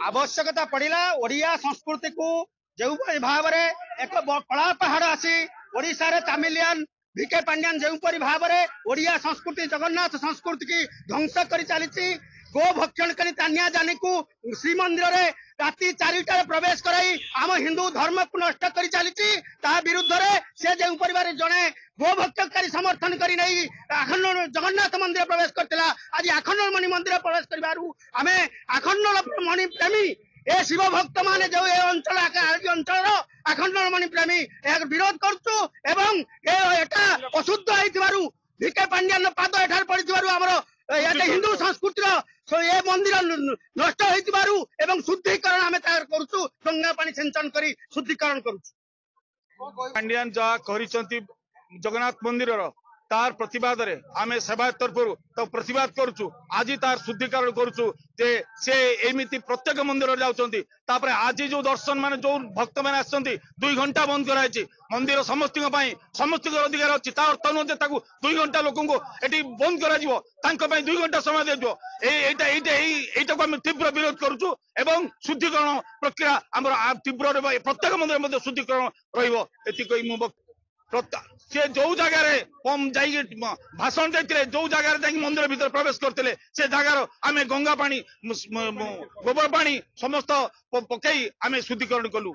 आवश्यकता पड़ा ओडिया संस्कृति को जो भाव में एक कला पहाड़ आसी ओडिशा रे तमिलियन भिके पांड्यान जो भाव में ओडिया संस्कृति जगन्नाथ संस्कृति की ध्वंस कर चली गो भक्षण करी तानिया जानी को श्रीमंदिर रे राति 4टार प्रवेश कराई आम हिंदू धर्म को नष्ट कर चली विरुद्ध रे से जो परिवार जड़े गो भक्षकारी समर्थन करी नहीं आखंड जगन्नाथ मंदिर प्रवेश करता आज आखंड मणि मंदिर प्रवेश करें आखंड मणि प्रेमी ए शिव भक्त मान जो अंचल आखंड मणि प्रेमी विरोध करुचु एवं अशुद्ध होइथिबारु भिके पांड्यान पाद एठार पड़िथिबारु हिंदू संस्कृतिर ये मंदिर नष्ट होइथिबारु एवं शुद्धिकरण आमे तयार करुचु गंगा पानी सिंचन करी शुद्धिकरण करुचु पांड्यान जा करिसंती जगन्नाथ मंदिर तार प्रतिवाद रे आमे सेवायत तरफरु तो प्रतिवाद करुचु आज तार शुद्धिकरण करुचु जे से एमिति प्रत्येक मंदिर जाउचंती तापरे आज जो दर्शन माने जो भक्त माने आछंती 2 घंटा बंद करायछि मंदिर समस्तिक पई समस्तिक अधिकार अछि ता अर्थ न जे ताकू 2 घंटा लोकन को एटी बंद करा जिवो तांको पई 2 घंटा समय देजो एटा को हम तीव्र विरोध करुचु एवं शुद्धिकरण प्रक्रिया हमर तीव्र प्रत्येक मंदिर मध्ये शुद्धिकरण रहिबो एति कोइ मु से जो जगह भाषण देते जो जगह मंदिर भीतर प्रवेश करते से जगार आम गंगा पानी गोबर पानी समस्त पकई आम शुद्धिकरण कलु।